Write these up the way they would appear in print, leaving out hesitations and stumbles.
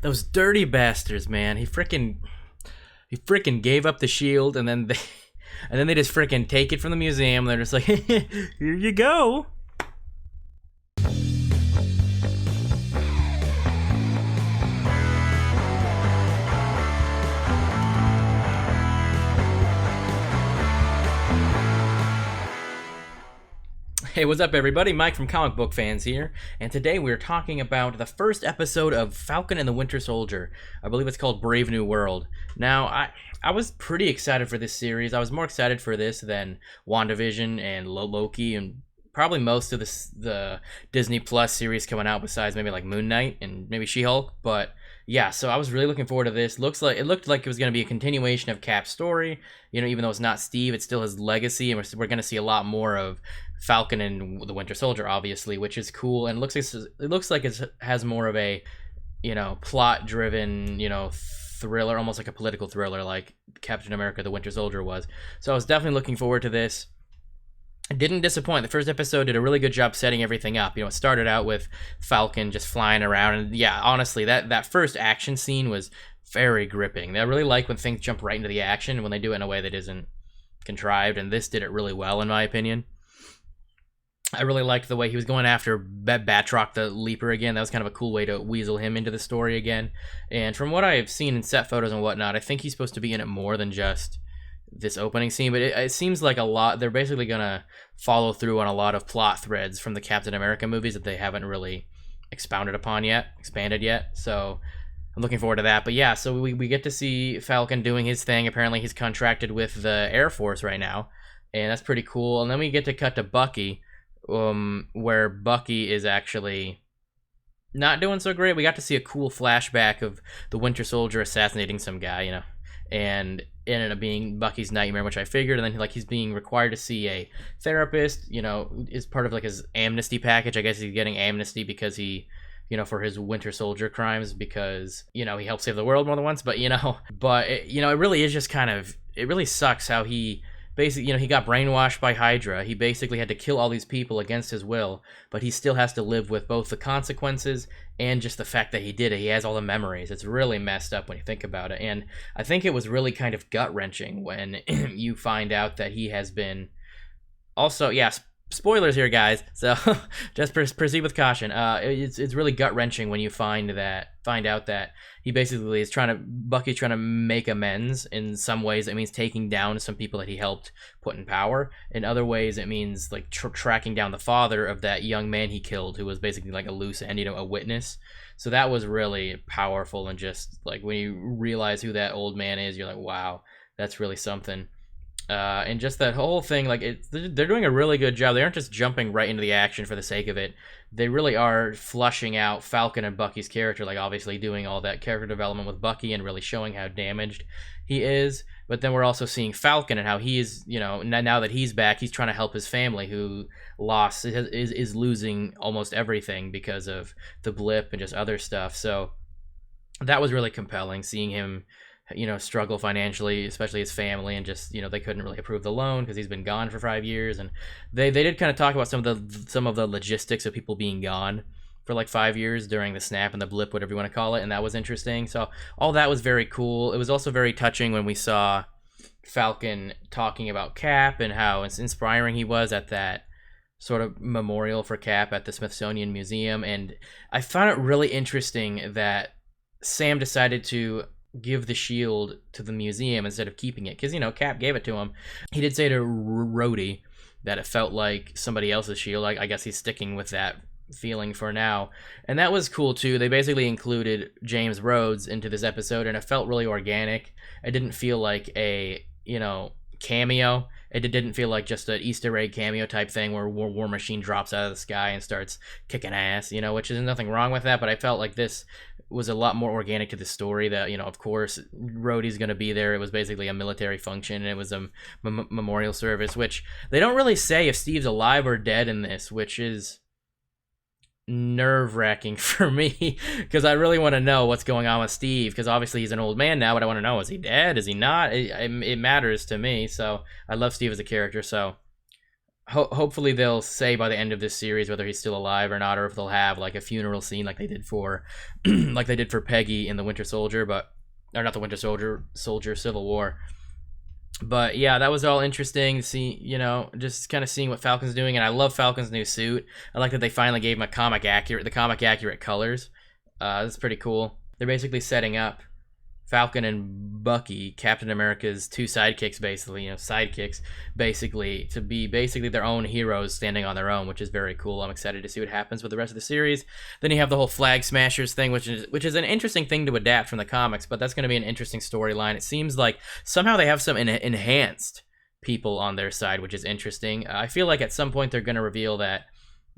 Those dirty bastards, man. He freaking gave up the shield, and then they just freaking take it from the museum. They're just like, here you go. Hey, what's up, everybody? Mike from Comic Book Fans here, and today we're talking about the first episode of Falcon and the Winter Soldier. I believe it's called Brave New World. Now, I was pretty excited for this series. I was more excited for this than WandaVision and Loki, and probably most of the Disney Plus series coming out, besides maybe like Moon Knight and maybe She-Hulk. But yeah, so I was really looking forward to this. It looked like it was going to be a continuation of Cap's story. You know, even though it's not Steve, it's still his legacy, and we're going to see a lot more of Falcon and the Winter Soldier, obviously, which is cool. And it looks like it has more of a, plot-driven, thriller, almost like a political thriller, like Captain America: The Winter Soldier was. So I was definitely looking forward to this. It didn't disappoint. The first episode did a really good job setting everything up. It started out with Falcon just flying around, and yeah, honestly, that first action scene was very gripping. I really like when things jump right into the action, when they do it in a way that isn't contrived, and this did it really well, in my opinion. I really liked the way he was going after Batroc the Leaper again. That was kind of a cool way to weasel him into the story again. And from what I've seen in set photos and whatnot, I think he's supposed to be in it more than just this opening scene. But it seems like a lot. They're basically going to follow through on a lot of plot threads from the Captain America movies that they haven't really expanded yet. So I'm looking forward to that. But yeah, so we get to see Falcon doing his thing. Apparently he's contracted with the Air Force right now, and that's pretty cool. And then we get to cut to Bucky, where Bucky is actually not doing so great. We got to see a cool flashback of the Winter Soldier assassinating some guy, and it ended up being Bucky's nightmare, which I figured. And then he's being required to see a therapist, is part of like his amnesty package. I guess he's getting amnesty because he, for his Winter Soldier crimes, because, he helped save the world more than once. But, it really is just it really sucks how he basically, he got brainwashed by Hydra. He basically had to kill all these people against his will, but he still has to live with both the consequences and just the fact that he did it. He has all the memories. It's really messed up when you think about it. And I think it was really kind of gut-wrenching when you find out that he has been also, spoilers here, guys, so just proceed with caution. It's really gut-wrenching when you find out that he basically is Bucky's trying to make amends. In some ways it means taking down some people that he helped put in power. In other ways it means like tracking down the father of that young man he killed, who was basically like a loose end, a witness. So that was really powerful, and just like when you realize who that old man is, you're like, wow, that's really something. And just that whole thing, they're doing a really good job. They aren't just jumping right into the action for the sake of it. They really are flushing out Falcon and Bucky's character, like obviously doing all that character development with Bucky and really showing how damaged he is. But then we're also seeing Falcon and how he is, now that he's back, he's trying to help his family, who is losing almost everything because of the blip and just other stuff. So that was really compelling, seeing him struggle financially, especially his family, and just, they couldn't really approve the loan because he's been gone for 5 years. And they did kind of talk about some of the logistics of people being gone for like 5 years during the snap and the blip, whatever you want to call it, and that was interesting. So all that was very cool. It was also very touching when we saw Falcon talking about Cap and how inspiring he was at that sort of memorial for Cap at the Smithsonian Museum. And I found it really interesting that Sam decided to give the shield to the museum instead of keeping it, because Cap gave it to him. He did say to Rhodey that it felt like somebody else's shield. I guess he's sticking with that feeling for now, and that was cool too. They basically included James Rhodes into this episode, and it felt really organic. It didn't feel like a cameo. It didn't feel like just an Easter egg cameo type thing where War Machine drops out of the sky and starts kicking ass, which is nothing wrong with that. But I felt like this was a lot more organic to the story. That, of course, Rhodey's going to be there. It was basically a military function, and it was a memorial service, which they don't really say if Steve's alive or dead in this, which is nerve-wracking for me, because I really want to know what's going on with Steve, because obviously he's an old man now, but I want to know, is he dead? Is he not? It matters to me. So I love Steve as a character, so hopefully they'll say by the end of this series whether he's still alive or not, or if they'll have like a funeral scene like they did for like they did for Peggy in the Winter Soldier, or not the Winter Soldier Civil War. But yeah, that was all interesting to see, just kind of seeing what Falcon's doing. And I love Falcon's new suit. I like that they finally gave him the comic accurate colors. That's pretty cool. They're basically setting up Falcon and Bucky, Captain America's two sidekicks, basically to be their own heroes standing on their own, which is very cool. I'm excited to see what happens with the rest of the series. Then you have the whole Flag Smashers thing, which is an interesting thing to adapt from the comics, but that's going to be an interesting storyline. It seems like somehow they have some enhanced people on their side, which is interesting. I feel like at some point they're going to reveal that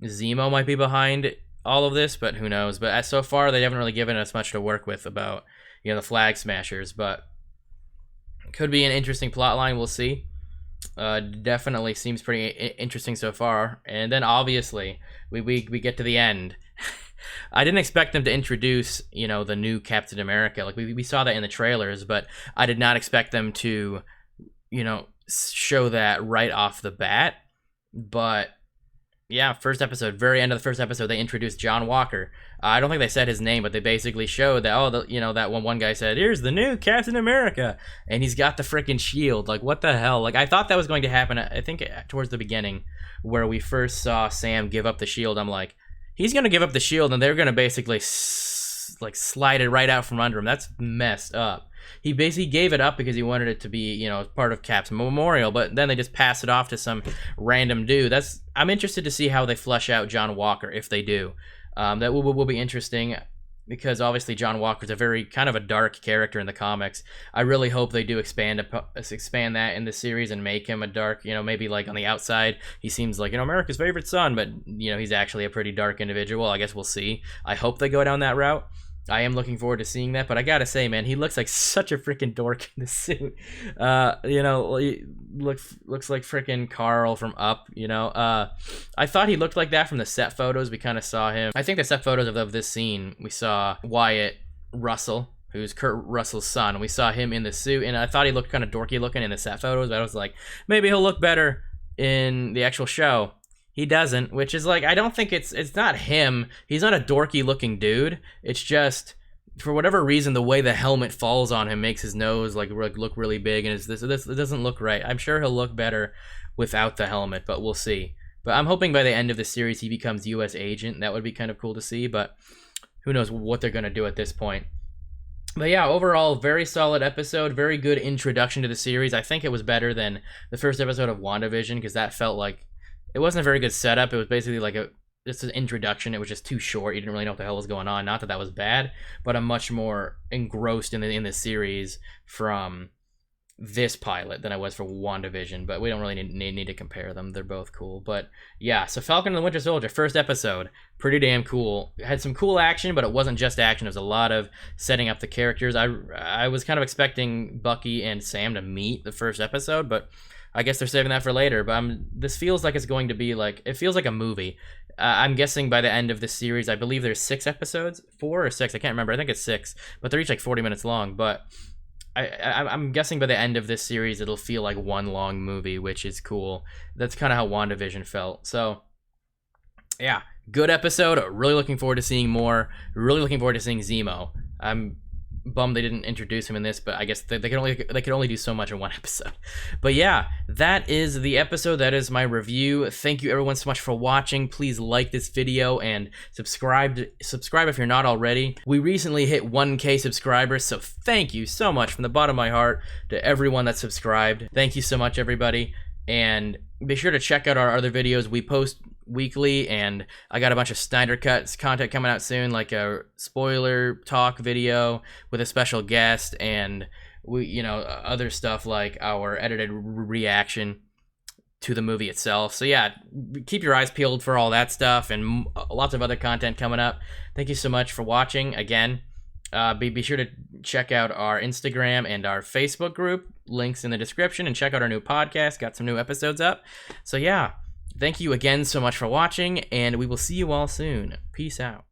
Zemo might be behind all of this, but who knows? But so far, they haven't really given us much to work with about the Flag Smashers, but could be an interesting plot line. We'll see. Definitely seems pretty interesting so far. And then obviously we get to the end. I didn't expect them to introduce the new Captain America. Like we saw that in the trailers, but I did not expect them to show that right off the bat. But yeah, first episode, very end of the first episode, they introduced John Walker. I don't think they said his name, but they basically showed that, that one guy said, here's the new Captain America, and he's got the freaking shield. Like, what the hell? Like, I thought that was going to happen, I think, towards the beginning, where we first saw Sam give up the shield. I'm like, he's going to give up the shield, and they're going to basically, slide it right out from under him. That's messed up. He basically gave it up because he wanted it to be, part of Cap's memorial, but then they just pass it off to some random dude. I'm interested to see how they flesh out John Walker, if they do. That will be interesting, because obviously John Walker's a very kind of a dark character in the comics. I really hope they do expand that in the series and make him a dark, maybe like on the outside he seems like America's favorite son, but he's actually a pretty dark individual. I guess we'll see. I hope they go down that route. I am looking forward to seeing that, but I gotta say, man, he looks like such a freaking dork in the suit. He looks like freaking Carl from Up. I thought he looked like that from the set photos. We kind of saw him. I think the set photos of this scene, we saw Wyatt Russell, who's Kurt Russell's son. We saw him in the suit, and I thought he looked kind of dorky looking in the set photos. But I was like, maybe he'll look better in the actual show. He doesn't, which is like, I don't think it's not him. He's not a dorky looking dude. It's just, for whatever reason, the way the helmet falls on him makes his nose like look really big, and this it doesn't look right. I'm sure he'll look better without the helmet, but we'll see. But I'm hoping by the end of the series he becomes U.S. agent. That would be kind of cool to see, but who knows what they're going to do at this point. But yeah, overall, very solid episode, very good introduction to the series. I think it was better than the first episode of WandaVision, because that felt like it wasn't a very good setup. It was basically like just an introduction. It was just too short. You didn't really know what the hell was going on. Not that that was bad, but I'm much more engrossed in the series from this pilot than I was for WandaVision. But we don't really need to compare them. They're both cool. But yeah, so Falcon and the Winter Soldier, first episode, pretty damn cool. It had some cool action, but it wasn't just action. It was a lot of setting up the characters. I was kind of expecting Bucky and Sam to meet the first episode, but I guess they're saving that for later. But this feels like it's going to be like, it feels like a movie. I'm guessing by the end of this series, I believe there's 6 episodes, 4 or 6, I can't remember. I think it's 6, but they're each like 40 minutes long. But I'm guessing by the end of this series, it'll feel like one long movie, which is cool. That's kind of how WandaVision felt. So yeah, good episode. Really looking forward to seeing more. Really looking forward to seeing Zemo. I'm bummed they didn't introduce him in this, but I guess they could only do so much in one episode. But yeah, that is the episode. That is my review. Thank you everyone so much for watching. Please like this video and subscribe if you're not already. We recently hit 1K subscribers, so thank you so much from the bottom of my heart to everyone that subscribed. Thank you so much, everybody. And be sure to check out our other videos. We post weekly, and I got a bunch of Snyder Cuts content coming out soon, like a spoiler talk video with a special guest, and other stuff like our edited reaction to the movie itself. So yeah, keep your eyes peeled for all that stuff and lots of other content coming up. Thank you so much for watching again. Be sure to check out our Instagram and our Facebook group, links in the description, and check out our new podcast. Got some new episodes up. So yeah, thank you again so much for watching, and we will see you all soon. Peace out.